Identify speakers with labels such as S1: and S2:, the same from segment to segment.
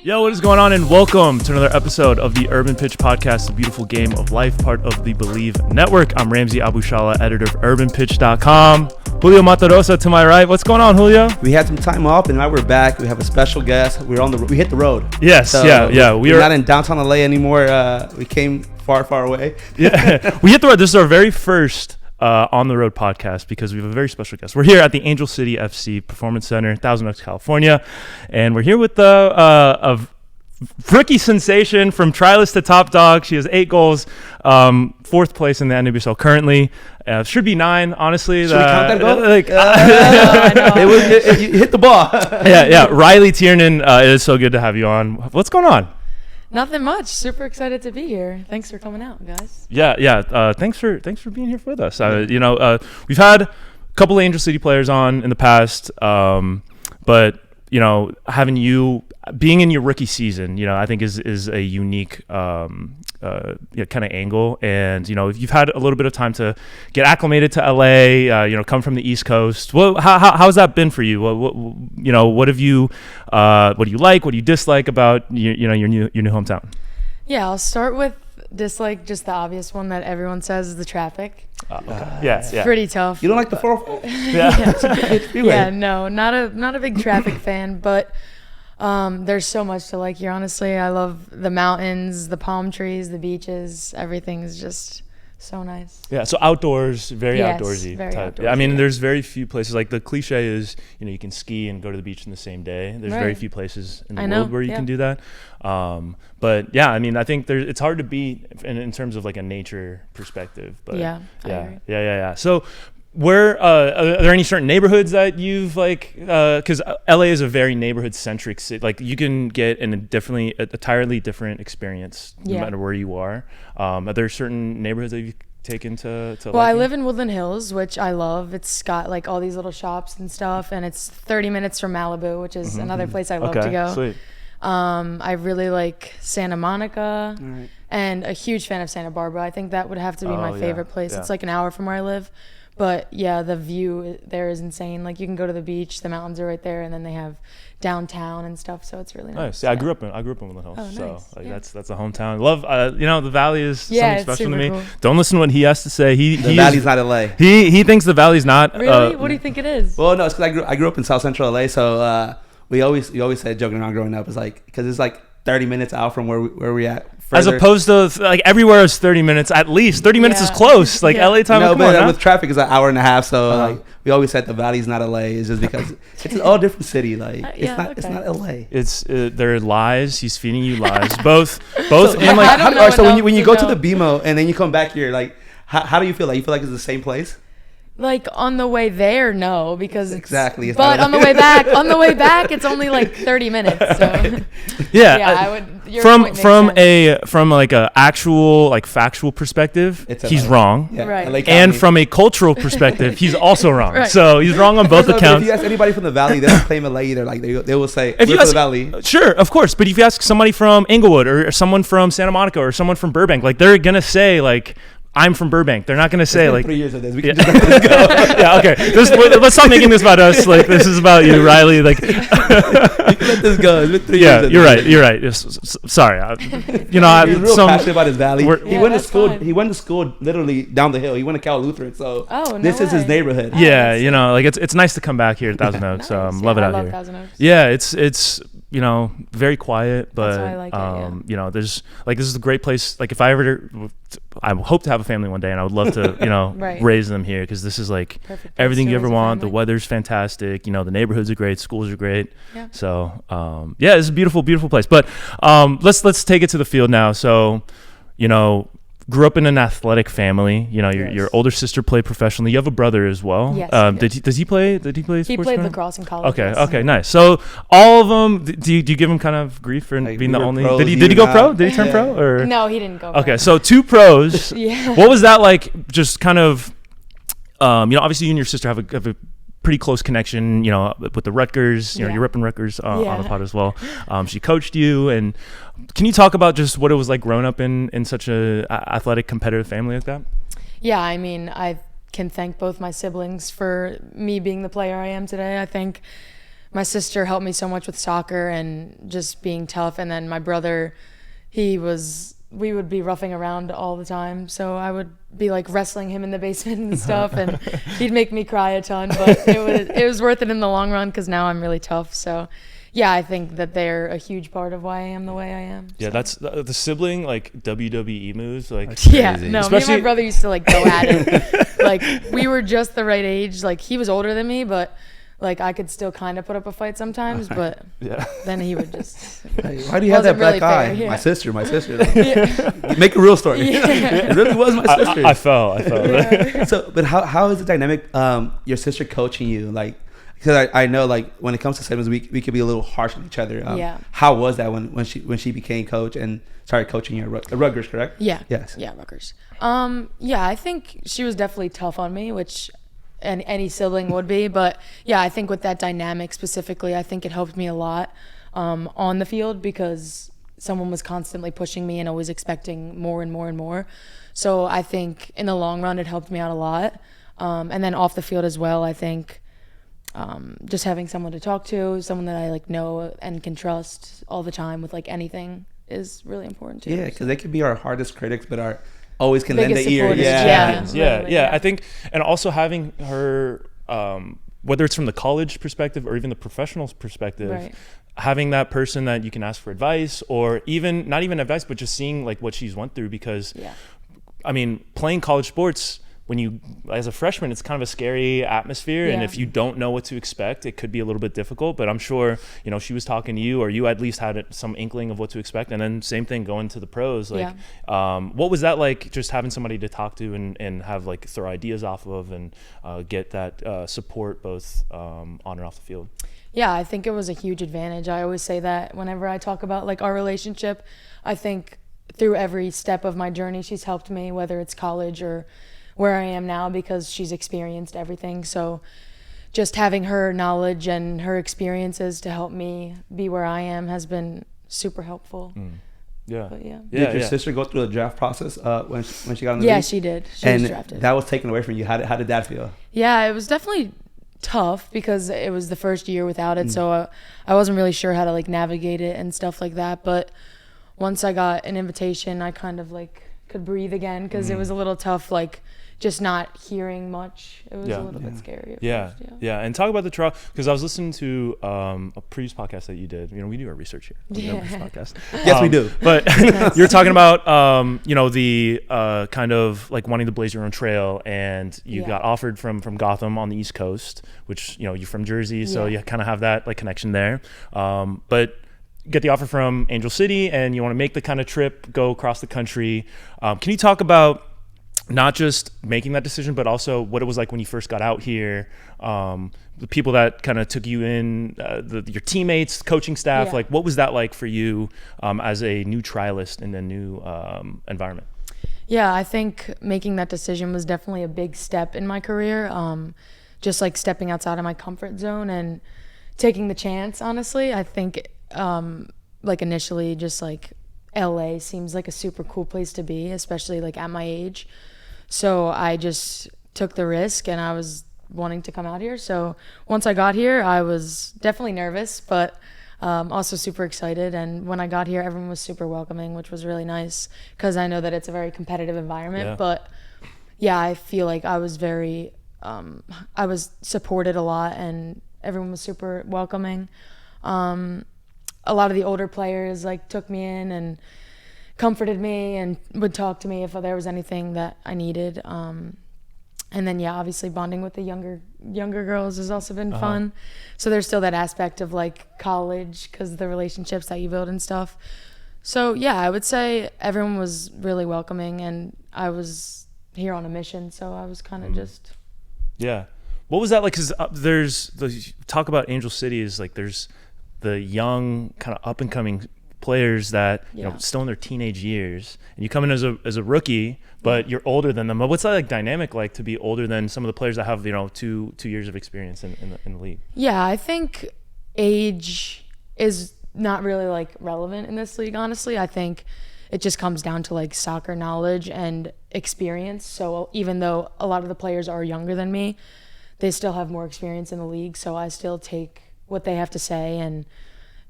S1: Yo, what is going on, and welcome to another episode of the Urban Pitch Podcast, the beautiful game of life, part of the Believe Network. I'm Ramsey Abushala, editor of urbanpitch.com. Julio Matarosa to my right. What's going on, Julio?
S2: We had some time off, and now we're back. We have a special guest. We hit the road.
S1: Yes,
S2: so
S1: yeah.
S2: We're not in downtown LA anymore. We came far away.
S1: Yeah, we hit the road. This is our very first on the road podcast because we have a very special guest. We're here at the Angel City FC Performance Center, Thousand Oaks, California, and we're here with a rookie sensation from tryless to top dog. She has 8 goals, 4th place in the NWSL currently. Should be 9, honestly.
S2: Should we count that goal?
S1: I know.
S2: You hit the ball.
S1: Yeah. Riley Tiernan, it is so good to have you on. What's going on?
S3: Nothing much. Super excited to be here. Thanks for coming out, guys.
S1: Yeah. Thanks for being here with us. We've had a couple of Angel City players on in the past, but having you being in your rookie season, I think is a unique kind of angle. And you've had a little bit of time to get acclimated to LA. Come from the East Coast. Well, how's that been for you? What have you? What do you like? What do you dislike about your new hometown?
S3: Yeah, I'll start with dislike. Just the obvious one that everyone says is the traffic.
S1: Okay.
S3: It's pretty tough.
S2: You don't like the 404?
S3: Yeah, no, not a big traffic fan, but there's so much to like here. Honestly, I love the mountains, the palm trees, the beaches. Everything is just so nice.
S1: Yeah, so outdoors, very outdoorsy
S3: very
S1: type.
S3: outdoorsy,
S1: Yeah, I mean, there's very few places. Like the cliche is, you can ski and go to the beach in the same day. There's very few places in the world where you can do that. But yeah, I mean, I think it's hard to beat in terms of like a nature perspective. But
S3: I agree.
S1: Yeah. So where are there any certain neighborhoods that you've because LA is a very neighborhood centric city. Like you can get an entirely different experience no matter where you are. Are there certain neighborhoods that you've taken to
S3: Well, I live in Woodland Hills, which I love. It's got like all these little shops and stuff, and it's 30 minutes from Malibu, which is another place I love to go.
S1: Sweet.
S3: I really like Santa Monica, and a huge fan of Santa Barbara. I think that would have to be my favorite place.
S1: Yeah.
S3: It's like an hour from where I live. But yeah, the view there is insane. Like you can go to the beach, the mountains are right there, and then they have downtown and stuff. So it's really nice.
S1: Yeah, I grew up in Woodland Hills,
S3: Oh, nice.
S1: that's a hometown. Love, the Valley is something special to me.
S3: Cool.
S1: Don't listen to what he has to say.
S2: The Valley's not LA.
S1: He thinks the Valley's not.
S3: Really? What do you think it is?
S2: Well, no, it's because I grew up in South Central LA, so we always said, joking around growing up, it's like because it's like 30 minutes out from where we at. Further.
S1: As opposed to like everywhere is 30 minutes at least. 30 minutes is close. Like LA time.
S2: No, but with traffic is an hour and a half. So like we always said the Valley's not LA. It's just because it's all different city. Like it's not LA.
S1: It's there are lies. He's feeding you lies. both
S2: so,
S1: in like.
S2: So when you go to the BMO and then you come back here, like how do you feel? Like you feel like it's the same place?
S3: Like on the way there, no, because
S2: exactly.
S3: But on the way back, it's only like 30 minutes. So I would.
S1: From a actual like factual perspective, he's wrong.
S3: Yeah. Right.
S1: And from a cultural perspective, he's also wrong. Right. So he's wrong on both accounts.
S2: If you ask anybody from the Valley, they don't claim LA either. Like they will say, if you ask, the Valley.
S1: Sure, of course. But if you ask somebody from Inglewood or someone from Santa Monica or someone from Burbank, like they're gonna say like, I'm from Burbank. They're not going to say like
S2: 3 years of this. We can just let this go.
S1: Yeah, okay. Let's stop making this about us. Like this is about you, Riley. Like
S2: you can let this go. It's been 3 years.
S1: You're right. Sorry.
S2: He's real passionate about his Valley. He went to school. Fine. He went to school literally down the hill. He went to Cal Lutheran. So this is his neighborhood.
S1: Yeah, like it's nice to come back here at Thousand Oaks. Nice. Love it out here.
S3: Thousand Oaks.
S1: Yeah, it's very quiet, but
S3: that's why I like it,
S1: there's like this is a great place. Like if I hope to have a family one day, and I would love to raise them here because this is like everything you ever want. The weather's fantastic. The neighborhoods are great. Schools are great.
S3: Yeah.
S1: So it's a beautiful place. But let's take it to the field now. So grew up in an athletic family. Your older sister played professionally. You have a brother as well.
S3: Yes.
S1: Does he play? Did he play sports?
S3: He played lacrosse in college.
S1: Okay. Okay. Nice. So all of them. Do you give him kind of grief for being the only?
S2: Pros,
S1: did he go pro? Did he turn pro? Or
S3: no, he didn't go pro.
S1: Okay. So 2 pros.
S3: Yeah.
S1: What was that like? Just kind of. Obviously you and your sister have a pretty close connection, with the Rutgers. You're repping Rutgers on the pod as well. She coached you, and can you talk about just what it was like growing up in such a athletic, competitive family like that?
S3: Yeah, I mean, I can thank both my siblings for me being the player I am today. I think my sister helped me so much with soccer and just being tough. And then my brother, we would be roughing around all the time. So I would be like wrestling him in the basement and stuff, and he'd make me cry a ton, but it was worth it in the long run because now I'm really tough. So yeah, I think that they're a huge part of why I am the way I am.
S1: Yeah,
S3: so.
S1: that's the sibling like WWE moves. Like
S3: yeah, no, especially me and my brother used to like go at it. Like we were just the right age. Like he was older than me, but like I could still kind of put up a fight sometimes. But then he would just.
S2: Hey, why do you have that black eye?
S3: Yeah.
S2: My sister. Make a real story.
S3: Yeah.
S2: It really was my sister.
S1: I fell.
S3: Yeah.
S2: So, but how is the dynamic? Your sister coaching you, like. Because I know, like, when it comes to siblings, we could be a little harsh on each other.
S3: Yeah. How
S2: was that when she became coach and started coaching you at Rutgers, correct?
S3: Yeah.
S2: Yes.
S3: Yeah, Rutgers. Yeah, I think she was definitely tough on me, which any sibling would be. But, yeah, I think with that dynamic specifically, I think it helped me a lot on the field because someone was constantly pushing me and always expecting more and more and more. So I think in the long run, it helped me out a lot. And then off the field as well, I think – just having someone to talk to, someone that I like know and can trust all the time with like anything is really important too.
S2: Yeah, because they could be our hardest critics, but always can lend an ear.
S1: Yeah. I think, and also having her, whether it's from the college perspective or even the professional perspective, right. Having that person that you can ask for advice or even not even advice, but just seeing like what she's went through because, I mean, playing college sports. When you, as a freshman, it's kind of a scary atmosphere. And if you don't know what to expect, it could be a little bit difficult. But I'm sure, she was talking to you or you at least had some inkling of what to expect. And then same thing going to the pros. Like, what was that like just having somebody to talk to and have like throw ideas off of and get that support both on and off the field?
S3: Yeah, I think it was a huge advantage. I always say that whenever I talk about like our relationship, I think through every step of my journey, she's helped me, whether it's college or where I am now because she's experienced everything. So just having her knowledge and her experiences to help me be where I am has been super helpful.
S2: Yeah. But did your sister go through the draft process when she got in the league?
S3: Yeah, she did. She was drafted.
S2: That was taken away from you. How did that feel?
S3: Yeah, it was definitely tough because it was the first year without it. So I wasn't really sure how to like navigate it and stuff like that. But once I got an invitation, I kind of like could breathe again because it was a little tough, like just not hearing much. It was a little bit scary at first.
S1: Yeah. And talk about the trial because I was listening to a previous podcast that you did. We do our research here. This podcast.
S2: Yes, we do.
S1: But you're talking about the kind of like wanting to blaze your own trail, and you got offered from Gotham on the East Coast, which you're from Jersey, so you kind of have that like connection there. But get the offer from Angel City, and you want to make the kind of trip, go across the country. Can you talk about not just making that decision, but also what it was like when you first got out here, the people that kind of took you in, your teammates, coaching staff, like what was that like for you as a new trialist in a new environment?
S3: Yeah, I think making that decision was definitely a big step in my career. Just like stepping outside of my comfort zone and taking the chance, honestly. I think like initially just like LA seems like a super cool place to be, especially like at my age. So I just took the risk and I was wanting to come out here. So once I got here, I was definitely nervous, but also super excited. And when I got here, everyone was super welcoming, which was really nice because I know that it's a very competitive environment. Yeah. But yeah, I feel like I was very, I was supported a lot and everyone was super welcoming. A lot of the older players like took me in and comforted me and would talk to me if there was anything that I needed. And then obviously bonding with the younger girls has also been fun. So there's still that aspect of like college because of the relationships that you build and stuff. So I would say everyone was really welcoming and I was here on a mission. So I was kind of just.
S1: Yeah. What was that like? Because there's talk about Angel City is like there's the young kind of up and coming players that still in their teenage years, and you come in as a rookie, but you're older than them. But what's that like dynamic like to be older than some of the players that have 2 years of experience in the league? Yeah,
S3: I think age is not really like relevant in this league. Honestly, I think it just comes down to like soccer knowledge and experience. So even though a lot of the players are younger than me, they still have more experience in the league. So I still take what they have to say and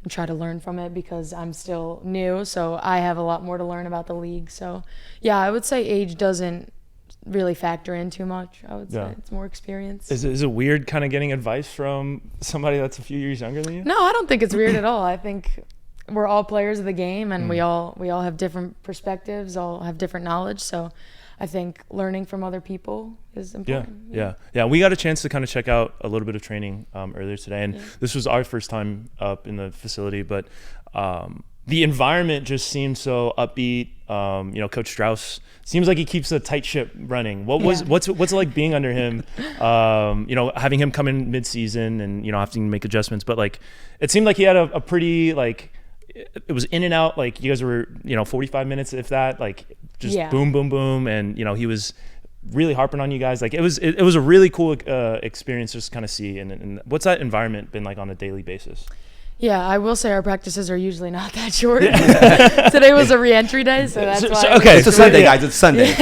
S3: try to learn from it because I'm still new, so I have a lot more to learn about the league. So yeah, I would say age doesn't really factor in too much. I would say it's more experience.
S1: Is it weird kind of getting advice from somebody that's a few years younger than you?
S3: No, I don't think it's weird at all. I think we're all players of the game, and we all have different perspectives, all have different knowledge. So I think learning from other people is important.
S1: Yeah. We got a chance to kind of check out a little bit of training earlier today, and this was our first time up in the facility, but the environment just seemed so upbeat. Coach Strauss seems like he keeps a tight ship running. What's it like being under him? Having him come in mid-season and having to make adjustments, but like it seemed like he had a pretty like. It was in and out, like you guys were 45 minutes, if that, like just boom boom boom, and he was really harping on you guys. Like it was a really cool experience just kind of see. And what's that environment been like on a daily basis?
S3: Yeah, I will say our practices are usually not that short. Today was a re-entry day, so that's why.
S2: Okay, it's a Sunday, guys. It's Sunday.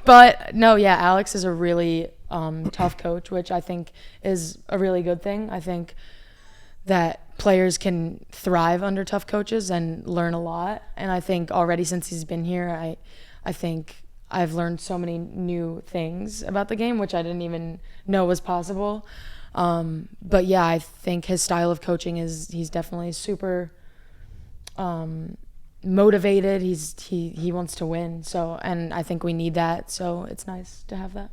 S3: But no, Alex is a really tough coach, which I think is a really good thing. I think that players can thrive under tough coaches and learn a lot. And I think already since he's been here, I think I've learned so many new things about the game, which I didn't even know was possible. But yeah, I think his style of coaching he's definitely super motivated. He wants to win. So, and I think we need that. So it's nice to have that.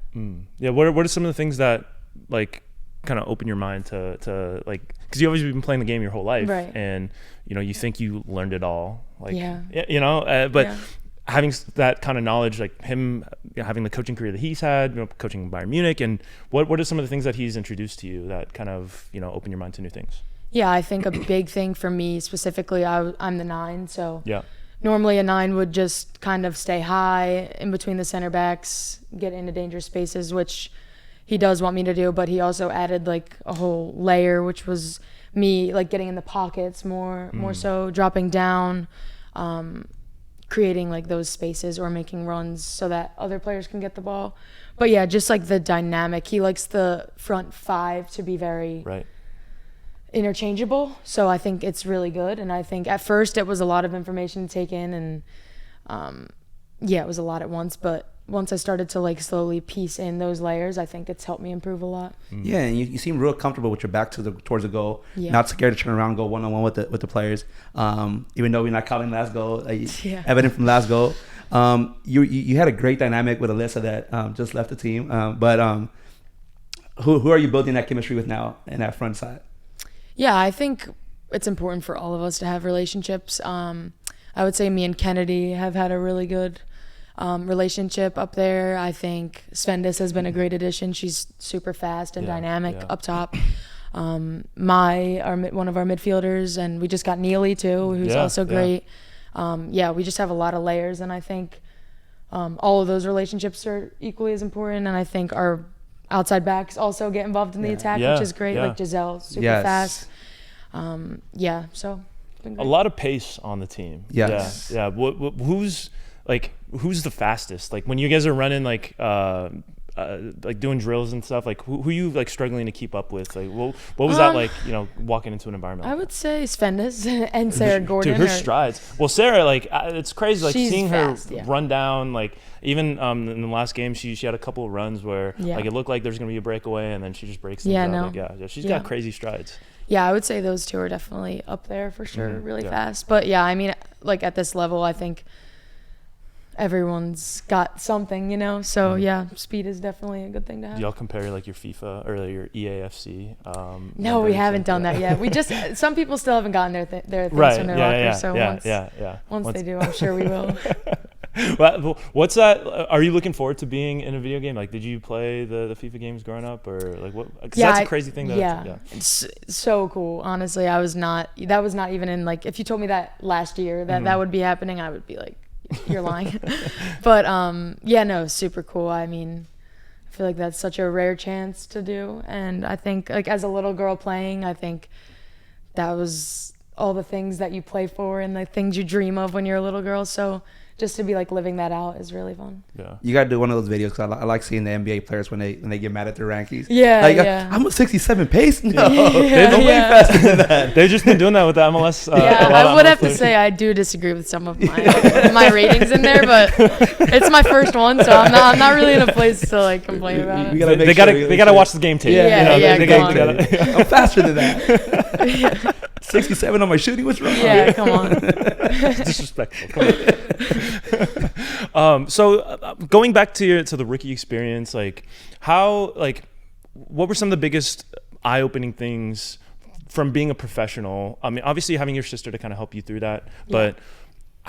S1: Yeah. What are some of the things that like kind of open your mind to like, because you've always been playing the game your whole life,
S3: right? And
S1: you think you learned it all, like
S3: but
S1: having that kind of knowledge, like him having the coaching career that he's had, coaching Bayern Munich, and what are some of the things that he's introduced to you that kind of open your mind to new things?
S3: Yeah, I think a big thing for me specifically, I'm the 9, so
S1: yeah.
S3: Normally a 9 would just kind of stay high in between the center backs, get into dangerous spaces, which he does want me to do, but he also added like a whole layer, which was me like getting in the pockets more so, dropping down, creating like those spaces or making runs so that other players can get the ball. But yeah, just like the dynamic. He likes the front 5 to be very interchangeable. So I think it's really good. And I think at first it was a lot of information to take in, and it was a lot at once, but once I started to like slowly piece in those layers, I think it's helped me improve a lot.
S2: Yeah, and you seem real comfortable with your back towards the goal. Yeah. Not scared to turn around and go one-on-one with the players. Even though we're not counting last goal, evident from last goal. You had a great dynamic with Alyssa that just left the team. But who are you building that chemistry with now in that front side?
S3: Yeah, I think it's important for all of us to have relationships. I would say me and Kennedy have had a really good relationship up there. I think Svendis has been a great addition. She's super fast and dynamic up top. One of our midfielders, and we just got Neely too, who's also great. We just have a lot of layers, and I think all of those relationships are equally as important. And I think our outside backs also get involved in the attack, which is great. Like Giselle's super fast. So it's been great.
S1: A lot of pace on the team.
S2: Yes.
S1: Yeah. Who's the fastest? Like when you guys are running like doing drills and stuff, like who you like struggling to keep up with? Like what was that like, walking into an environment?
S3: I would say Svendis and Sarah Gordon.
S1: Dude, her strides. Well, Sarah, like it's crazy, like seeing
S3: fast,
S1: her run down, like even in the last game she had a couple of runs where like it looked like there's gonna be a breakaway and then she just breaks things up. Like, she's got crazy strides.
S3: Yeah, I would say those two are definitely up there for sure, really fast. But yeah, I mean, like at this level, I think everyone's got something, so speed is definitely a good thing to have.
S1: Do y'all compare like your FIFA or your EAFC?
S3: No, we haven't done that yet. We just some people still haven't gotten their things from their lockers, so once they do, I'm sure we will.
S1: Well, what's that? Are you looking forward to being in a video game? Like, did you play the FIFA games growing up, or like what? Because that's a crazy thing.
S3: It's so cool. Honestly, that was not even in like, if you told me that last year that would be happening, I would be like, you're lying. But super cool. I mean, I feel like that's such a rare chance to do, and I think like as a little girl playing, I think that was all the things that you play for and the things you dream of when you're a little girl. So just to be like living that out is really fun.
S1: Yeah.
S2: You got to do one of those videos because I like seeing the NBA players when they get mad at their rankings.
S3: Yeah,
S2: like,
S3: yeah.
S2: I'm a 67 pace? No.
S3: Yeah,
S2: They're way faster than that.
S1: They've just been doing that with the MLS.
S3: I would have to say I do disagree with some of my ratings in there, but it's my first one, so I'm not really in a place to like complain about it.
S1: They gotta watch the game tape.
S2: I'm faster than that. 67 on my shooting. What's wrong?
S3: Yeah, come on.
S1: Disrespectful. Come on. So going back to the rookie experience, like what were some of the biggest eye-opening things from being a professional? I mean, obviously having your sister to kind of help you through that, but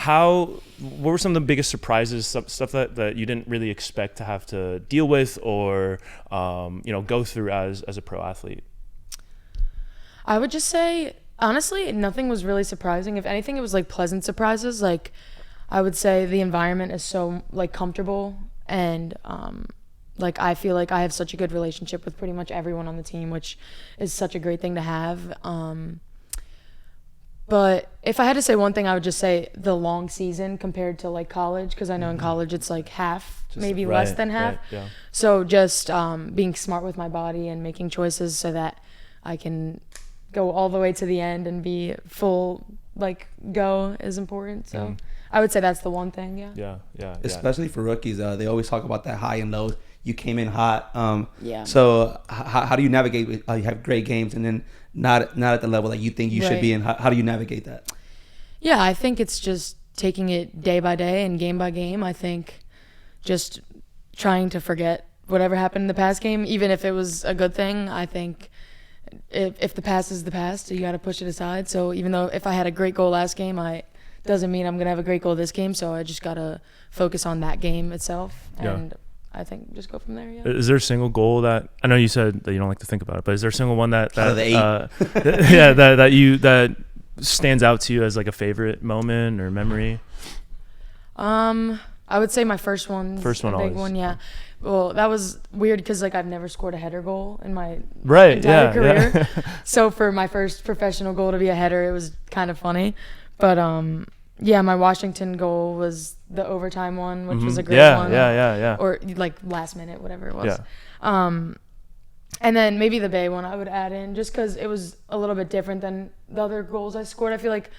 S1: what were some of the biggest surprises, stuff that you didn't really expect to have to deal with or go through as a pro athlete?
S3: I would just say, honestly, nothing was really surprising. If anything, it was like pleasant surprises. Like, I would say the environment is so like comfortable, and like I feel like I have such a good relationship with pretty much everyone on the team, which is such a great thing to have. But if I had to say one thing, I would just say the long season compared to like college, because I know in college it's like half, maybe less than half.
S1: Right, yeah.
S3: So just being smart with my body and making choices so that I can go all the way to the end and be full like go is important. So I would say that's the one thing.
S1: Yeah.
S2: Especially for rookies, they always talk about that high and low. You came in hot.
S3: Yeah.
S2: So how do you navigate? You have great games and then not at the level that you think you should be in. How do you navigate that?
S3: Yeah, I think it's just taking it day by day and game by game. I think just trying to forget whatever happened in the past game, even if it was a good thing. I think if the past is the past, you got to push it aside. So even though if I had a great goal last game, doesn't mean I'm going to have a great goal this game. So I just got to focus on that game itself. And I think just go from there. Yeah.
S1: Is there a single goal that I know you said that you don't like to think about it, but is there a single one that that stands out to you as like a favorite moment or memory?
S3: I would say my first one.
S1: First one,
S3: a big
S1: always.
S3: one, yeah. Well, that was weird because like I've never scored a header goal in my entire career.
S1: Yeah.
S3: So for my first professional goal to be a header, it was kind of funny. But yeah, my Washington goal was the overtime one, which was a great one.
S1: Yeah.
S3: Or like last minute, whatever it was. Yeah. And then maybe the Bay one I would add in just because it was a little bit different than the other goals I scored. I feel like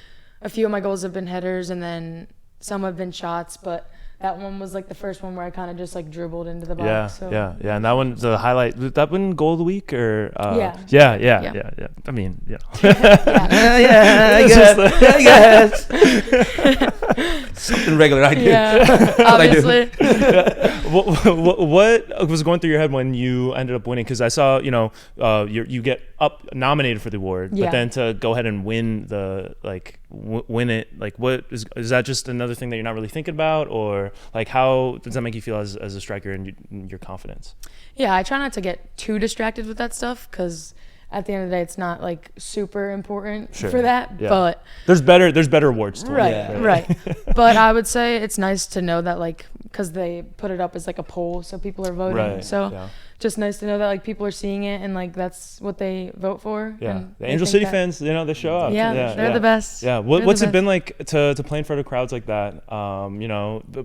S3: a few of my goals have been headers and then some have been shots, but that one was like the first one where I kind of just like dribbled into the box.
S1: Yeah. And that one's the highlight. Did that win goal of the week or? Yeah. I mean, yeah.
S2: I guess. Something regular I do.
S3: Yeah, obviously.
S1: What was going through your head when you ended up winning? Because I saw, you get nominated for the award, but then to go ahead and win win it, like what is that just another thing that you're not really thinking about, or like how does that make you feel as a striker and your confidence?
S3: Yeah, I try not to get too distracted with that stuff because at the end of the day, it's not like super important for that. Yeah. But
S1: there's better awards to
S3: win. Right. But I would say it's nice to know that like because they put it up as like a poll, so people are voting. Right. So just nice to know that like people are seeing it and like that's what they vote for.
S1: Yeah. The Angel City fans, they show up.
S3: Yeah, they're the best.
S1: Yeah. What's it been like to play in front of crowds like that?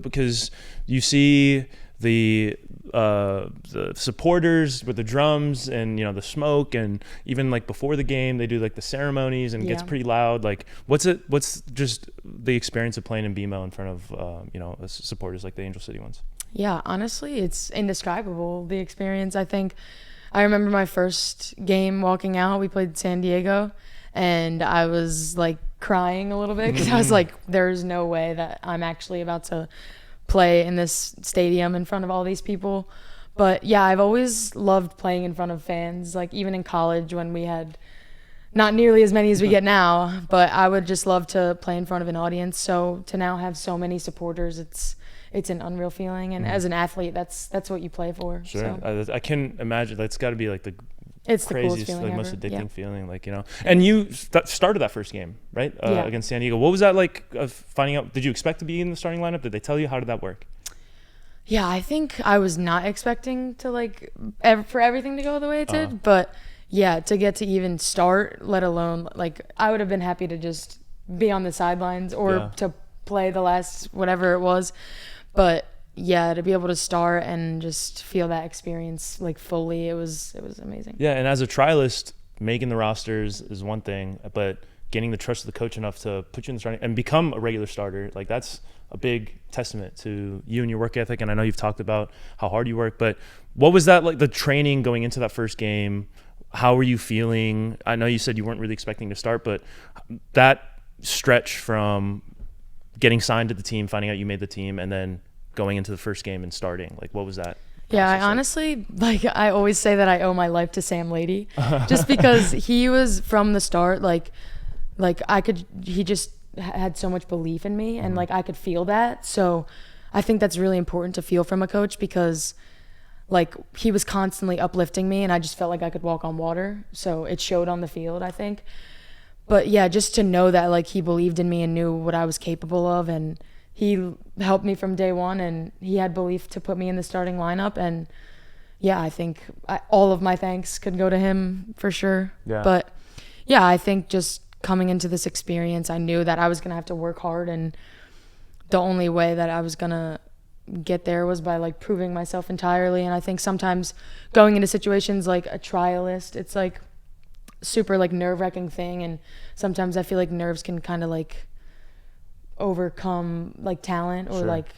S1: Because you see the supporters with the drums and the smoke, and even like before the game they do like the ceremonies and it gets pretty loud. Like what's just the experience of playing in BMO in front of supporters like the Angel City ones?
S3: Yeah, honestly, it's indescribable, the experience. I remember my first game walking out, we played San Diego, and I was like crying a little bit because I was like, there's no way that I'm actually about to play in this stadium in front of all these people. But yeah, I've always loved playing in front of fans, like even in college when we had not nearly as many as we get now, but I would just love to play in front of an audience. So to now have so many supporters, it's an unreal feeling, and as an athlete that's what you play for.
S1: Sure.
S3: So.
S1: I can imagine that's got to be like
S3: it's
S1: craziest,
S3: the coolest feeling
S1: most addicting
S3: ever.
S1: feeling, and you started that first game, right? Against San Diego. What was that like finding out? Did you expect to be in the starting lineup? Did they tell you? How did that work?
S3: Yeah, I think I was not expecting to for everything to go the way it did, but yeah, to get to even start, let alone I would have been happy to just be on the sidelines or to play the last whatever it was. But yeah, to be able to start and just feel that experience like fully, it was amazing.
S1: Yeah, and as a trialist, making the rosters is one thing, but getting the trust of the coach enough to put you in the starting and become a regular starter, like that's a big testament to you and your work ethic. And I know you've talked about how hard you work, but what was that like, the training going into that first game? How were you feeling? I know you said you weren't really expecting to start, but that stretch from getting signed to the team, finding out you made the team, and then going into the first game and starting, like what was that?
S3: Yeah, I honestly, like I always say that I owe my life to Sam Lady, just because he was from the start, like he just had so much belief in me, and like I could feel that. So I think that's really important to feel from a coach, because like he was constantly uplifting me and I just felt like I could walk on water. So it showed on the field, I think. But yeah, just to know that like he believed in me and knew what I was capable of, and he helped me from day one, and he had belief to put me in the starting lineup. And yeah, I think all of my thanks could go to him for sure.
S1: Yeah.
S3: But yeah, I think just coming into this experience, I knew that I was going to have to work hard, and the only way that I was going to get there was by like proving myself entirely. And I think sometimes going into situations like a trialist, it's like super like nerve-wracking thing, and sometimes I feel like nerves can kind of like overcome like talent, or like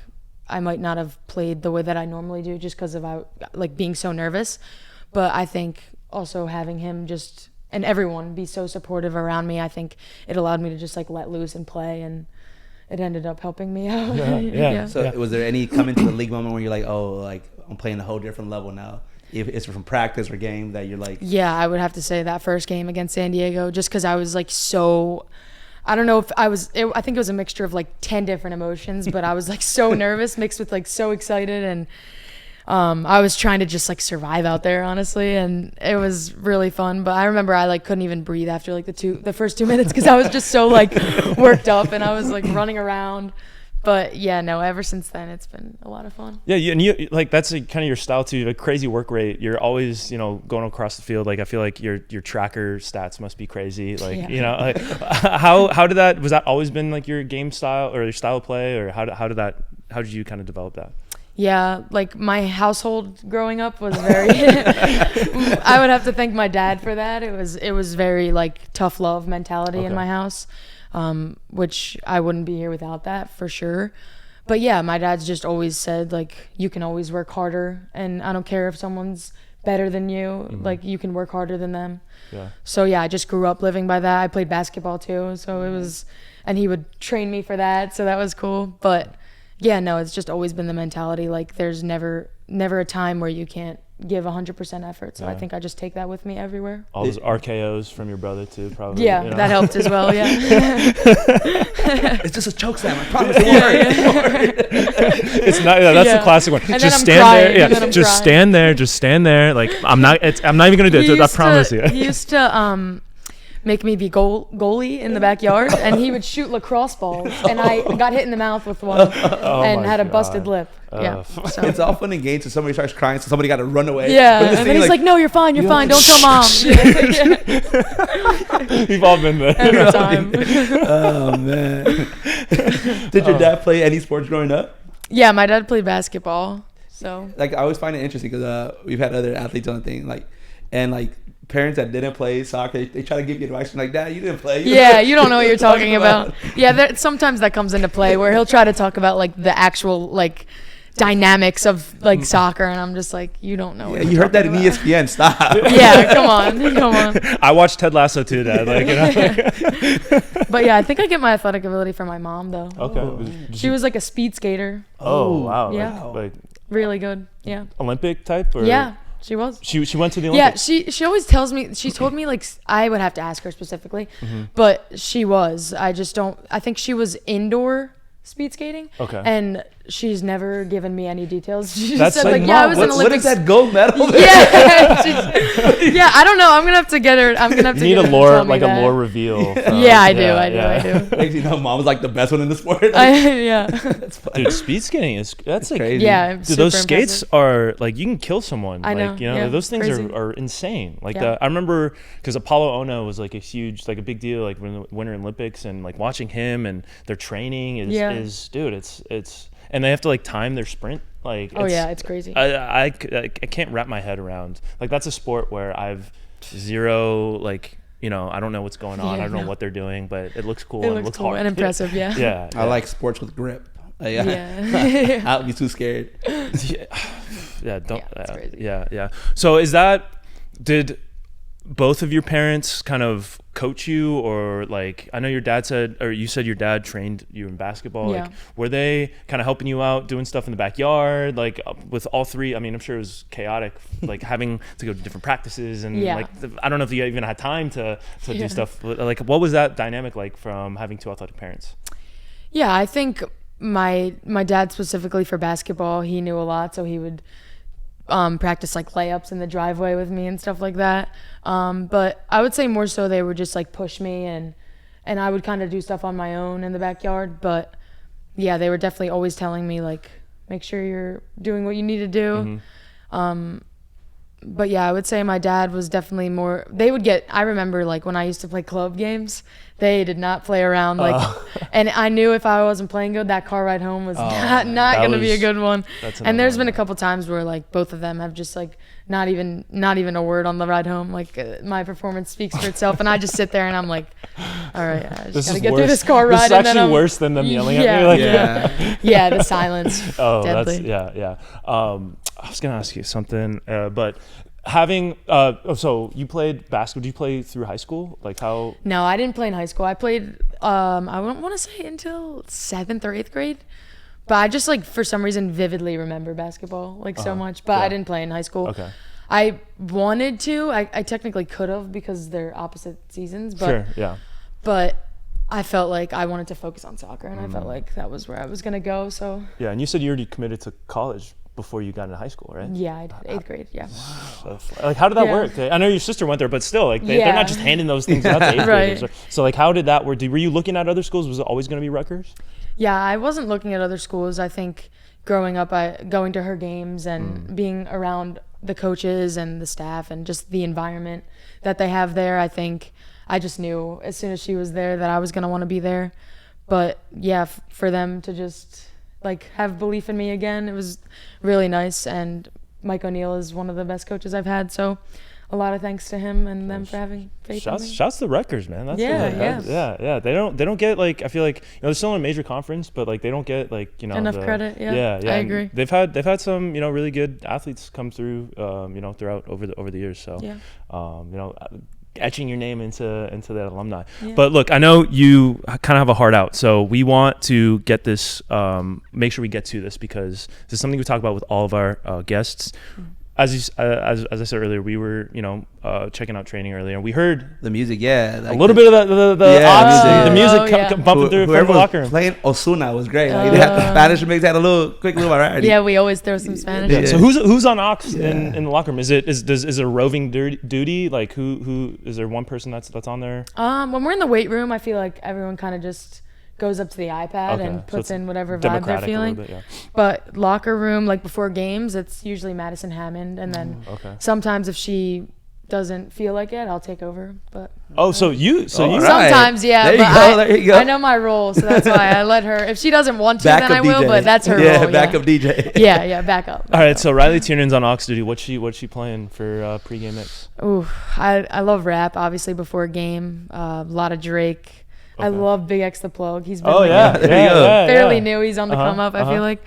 S3: I might not have played the way that I normally do just because of like being so nervous. But I think also having him just and everyone be so supportive around me, I think it allowed me to just like let loose and play, and it ended up helping me out.
S1: Yeah.
S2: So was there any come into the league moment where you're like, oh, like I'm playing a whole different level now? If it's from practice or game that you're like...
S3: Yeah, I would have to say that first game against San Diego, just because I was like so... I don't know if I was... I think it was a mixture of like 10 different emotions, but I was like so nervous mixed with like so excited, and I was trying to just like survive out there, honestly, and it was really fun. But I remember I like couldn't even breathe after like the first 2 minutes, because I was just so like worked up, and I was like running around. But yeah, no, ever since then it's been a lot of fun.
S1: Yeah, you like that's kind of your style too. You have a crazy work rate. You're always, going across the field. Like I feel like your tracker stats must be crazy. Like like how did that, was that always been like your game style or your style of play, or how did you kind of develop that?
S3: Yeah, like my household growing up was very I would have to thank my dad for that. It was very like tough love mentality in my house. Which I wouldn't be here without that for sure. But yeah, my dad's just always said like you can always work harder, and I don't care if someone's better than you, like you can work harder than them. Yeah. So yeah, I just grew up living by that. I played basketball too, so it was, and he would train me for that, so that was cool. But yeah, no, it's just always been the mentality, like there's never a time where you can't give 100% effort. So I think I just take that with me everywhere.
S1: All those RKOs from your brother too, probably.
S3: Yeah, that helped as well. Yeah.
S2: It's just a choke slam. I promise it won't.
S1: It's not. Yeah, that's the classic one.
S3: And
S1: just
S3: stand
S1: there. Yeah. Just stand there. Just stand there. Like I'm not even gonna do it. I promise you.
S3: He used to make me be goalie in the backyard, and he would shoot lacrosse balls, and I got hit in the mouth with one and had a busted lip. Yeah, so.
S2: It's all fun and games, so somebody starts crying, so somebody got to run away.
S3: Yeah, and then he's like, "No, you're fine. You're fine. Don't tell mom."
S1: We've all been there
S3: every time.
S2: Oh man! Did your dad play any sports growing up?
S3: Yeah, my dad played basketball. So
S2: like I always find it interesting because we've had other athletes on the thing, and parents that didn't play soccer, they try to give you advice. Like, Dad, you didn't play.
S3: You don't know what you're talking about. Yeah, sometimes that comes into play where he'll try to talk about like the actual like dynamics of like soccer, and I'm just like, you don't know.
S2: Yeah, you heard that in ESPN. Stop.
S3: Yeah, come on.
S1: I watched Ted Lasso too, Dad.
S3: But yeah, I think I get my athletic ability from my mom though.
S1: Okay.
S3: She was like a speed skater.
S1: Oh wow.
S3: Yeah. Like really good. Yeah.
S1: Olympic type or?
S3: Yeah. She was.
S1: She went to the Olympics.
S3: Yeah, she always tells me, she told me like, I would have to ask her specifically, but she was. I just don't, I think she was indoor speed skating.
S1: Okay.
S3: And she's never given me any details. She just
S1: That's
S3: said
S1: like,
S3: like, yeah, I was in
S2: what
S3: Olympics.
S2: is that gold medal?
S3: Yeah, yeah. I don't know. I'm gonna have to get her. I'm gonna have to.
S1: You need
S3: get
S1: a
S3: her to
S1: lore,
S3: tell me
S1: like
S3: that.
S1: a lore reveal.
S3: Yeah, I do. I do.
S2: Like, you know, mom was like the best one in the sport.
S3: Yeah.
S2: That's funny.
S1: Dude, speed skating that's like
S2: crazy.
S3: Yeah.
S1: Dude,
S3: super
S1: those skates
S3: impressive.
S1: are like you can kill someone.
S3: I know,
S1: Like, you know,
S3: yeah,
S1: those things
S3: crazy.
S1: are insane. Like
S3: Yeah.
S1: I remember because Apollo Ono was like a huge, like a big deal, like when the Winter Olympics, and like watching him and their training is dude, it's and they have to like time their sprint. Like,
S3: it's crazy.
S1: I can't wrap my head around. Like, that's a sport where I've zero, like, you know, I don't know what's going on.
S3: Yeah,
S1: I don't know
S3: no.
S1: what they're doing, but it looks cool
S3: It
S1: and
S3: looks
S1: looks
S3: cool
S1: hard.
S3: and impressive. Yeah.
S1: Yeah.
S2: I like sports with grip.
S3: Yeah.
S2: I'd be too scared.
S1: Yeah, don't.
S3: it's crazy.
S1: Yeah. So did both of your parents kind of coach you, or like, I know your dad said, or you said your dad trained you in basketball.
S3: Yeah.
S1: Like, were they kind of helping you out, doing stuff in the backyard, like with all three? I mean, I'm sure it was chaotic, like having to go to different practices and like, I don't know if you even had time to do stuff. But like, what was that dynamic like from having two athletic parents?
S3: Yeah, I think my dad specifically for basketball, he knew a lot, so he would practice like layups in the driveway with me and stuff like that. But I would say more so they would just like push me, and I would kind of do stuff on my own in the backyard. But yeah, they were definitely always telling me like, make sure you're doing what you need to do.
S1: Mm-hmm.
S3: But yeah, I would say my dad was definitely more, I remember like when I used to play club games, they did not play around, like, and I knew if I wasn't playing good, that car ride home was not going to be a good one. And there's been a couple times where like both of them have just like not even a word on the ride home. Like my performance speaks for itself, and I just sit there and I'm like, all right, I just gotta get through this car ride.
S1: This is actually worse than them yelling at me. Like,
S3: yeah, the silence.
S1: Oh,
S3: deadly.
S1: yeah. I was gonna ask you something, but having so you played basketball. Did you play through high school? Like how?
S3: No, I didn't play in high school. I played I wouldn't want to say until 7th or 8th grade, but I just like for some reason vividly remember basketball like so much. But I didn't play in high school.
S1: Okay.
S3: I wanted to. I technically could have because they're opposite seasons. But
S1: Sure. Yeah.
S3: But I felt like I wanted to focus on soccer, and I felt like that was where I was gonna go. So
S1: yeah, and you said you already committed to college before you got into high school, right?
S3: yeah, I did 8th grade. Yeah.
S1: So, like, how did that work? I know your sister went there, but still, like, they're not just handing those things out to 8th
S3: Right.
S1: graders. So, like, how did that work? Were you looking at other schools? Was it always going to be Rutgers?
S3: Yeah, I wasn't looking at other schools. I think growing up, going to her games and being around the coaches and the staff and just the environment that they have there, I think I just knew as soon as she was there that I was going to want to be there. But yeah, for them to just like have belief in me again, it was really nice. And Mike O'Neill is one of the best coaches I've had, so a lot of thanks to him and them for having faith in me.
S1: Shouts to Rutgers, man. That's
S3: Yeah.
S1: They don't get, like, I feel like, you know, they're still in a major conference, but like they don't get, like, you know,
S3: Enough credit. Yeah. I agree.
S1: They've had some, you know, really good athletes come through, you know, throughout over the years. So
S3: Yeah.
S1: you know, etching your name into that alumni.
S3: Yeah.
S1: But look, I know you kind of have a heart out, so we want to get this, make sure we get to this, because this is something we talk about with all of our guests. As I said earlier, we were, you know, checking out training earlier, and we heard
S2: The music, yeah.
S1: a little bit of the music bumping through from the locker room.
S2: Playing Osuna was great. Like, they had the Spanish mix, had a quick little variety.
S3: Yeah, we always throw some Spanish.
S1: Yeah. So who's on Aux in the locker room? Is it a roving duty? Like who is there one person that's on there?
S3: When we're in the weight room, I feel like everyone kind of just goes up to the iPad and puts in whatever vibe they're feeling.
S1: Bit, yeah.
S3: But locker room, like before games, it's usually Madison Hammond, and then sometimes if she doesn't feel like it, I'll take over. But sometimes, yeah.
S2: There you go.
S3: I know my role, so that's why I let her. If she doesn't want to, then I will.
S2: DJ.
S3: But that's her role.
S2: Yeah, backup DJ.
S3: Yeah, backup.
S1: All right, so Riley Tiernan's on Aux duty. What's she playing for pregame mix?
S3: Ooh, I love rap. Obviously, before a game, a lot of Drake. I love Big X the Plug. He's been fairly new. He's on the come up. I feel like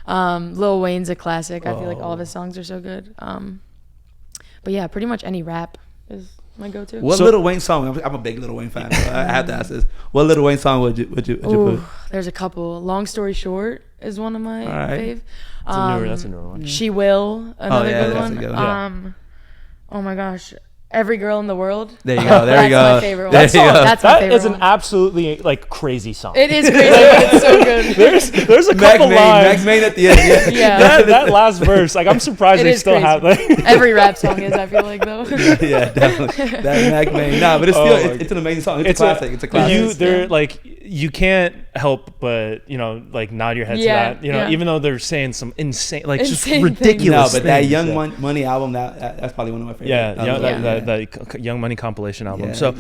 S3: Lil Wayne's a classic. I feel like all of his songs are so good. But yeah, pretty much any rap is my go-to.
S2: What Lil Wayne song? I'm a big Lil Wayne fan. So I have to ask this. What Lil Wayne song would you put?
S3: There's a couple. Long Story Short is one of my fave.
S1: That's a newer one.
S3: She Will, another good one.
S2: That's a good one.
S3: Oh my gosh, Every Girl in the World.
S2: There you go. There you go.
S3: That's my favorite one.
S1: That song,
S3: That's my
S1: that
S3: favorite
S1: is an
S3: one.
S1: absolutely like crazy song.
S3: It is crazy, but it's so good.
S1: There's a couple lines.
S2: Max Main at the end.
S3: Yeah.
S1: That last verse, like I'm surprised
S3: It
S1: they
S3: is
S1: still
S3: crazy.
S1: have like
S3: Every rap song is, I feel like, though.
S2: Yeah, definitely. That Mac Main. Nah, but it's still it's an amazing song. It's a classic. It's a classic.
S1: They're like you can't help but like nod your head to that. Even though they're saying some insane, like just ridiculous.
S2: No, but that Young Money album, that's probably one of my favorites.
S1: That Young Money compilation album. Yeah.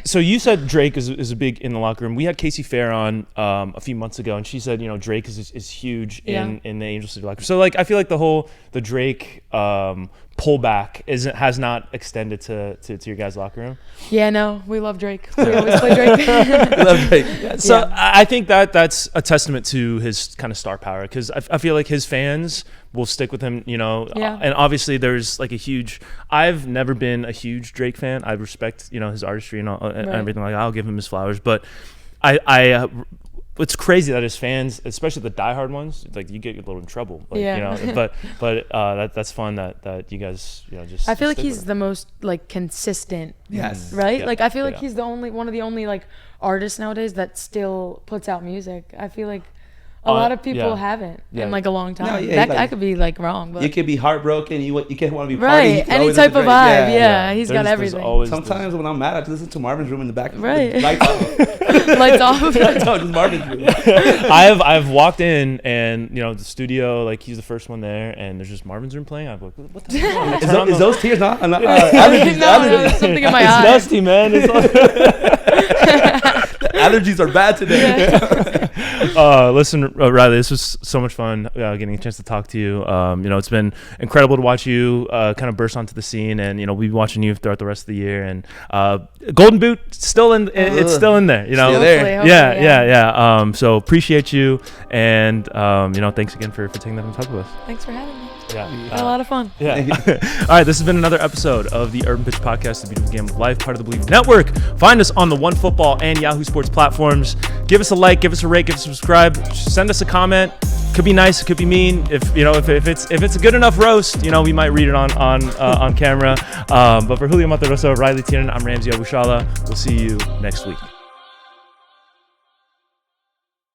S1: So you said Drake is a big in the locker room. We had Casey Fair on a few months ago, and she said Drake is huge in the Angel City locker room. So like I feel like the Drake pullback has not extended to your guys' locker room.
S3: Yeah, no, we love Drake. We always play Drake.
S2: We love Drake.
S1: So I think that's a testament to his kind of star power, because I feel like his fans will stick with him, and obviously there's like I've never been a huge Drake fan. I respect, his artistry and everything like that. I'll give him his flowers, but it's crazy that his fans, especially the diehard ones, like you get a little in trouble. Like, but that's fun that you guys, just.
S3: I feel like he's the most like consistent.
S2: Yes.
S3: Right. Yeah. Like I feel like he's one of the only like artists nowadays that still puts out music. I feel like a lot of people haven't in like a long time. No, I could be like wrong, but
S2: you could be heartbroken. You can't want to be
S3: right. Any type of vibe. Yeah. He's got everything.
S2: Sometimes when I'm mad, I just listen to Marvin's Room in the back.
S3: Right.
S2: Lights off.
S3: Lights off.
S2: Lights off. Just Marvin's Room.
S1: I've walked in and the studio, like he's the first one there, and there's just Marvin's Room playing. I'm like, what the hell?
S2: Is those tears not?
S3: Allergies. No, something in my eye.
S1: It's dusty, man.
S2: Allergies are bad today.
S1: Listen, Riley, this was so much fun getting a chance to talk to you. It's been incredible to watch you kind of burst onto the scene, and we'll be watching you throughout the rest of the year. And Golden Boot still in, it's still in there.
S2: Still there.
S1: Yeah. So appreciate you, and thanks again for taking that time to talk with us.
S3: Thanks for having me.
S1: Yeah,
S3: had a lot of fun.
S1: Yeah. All right, this has been another episode of the Urban Pitch Podcast, the beautiful game of life, part of the Believe Network. Find us on the OneFootball and Yahoo Sports platforms. Give us a like, give us a rate, give us a subscribe. Send us a comment. Could be nice, it could be mean. If it's a good enough roast, we might read it on camera. But for Julio Mataroso, Riley Tiernan, I'm Ramsey Abushala. We'll see you next week.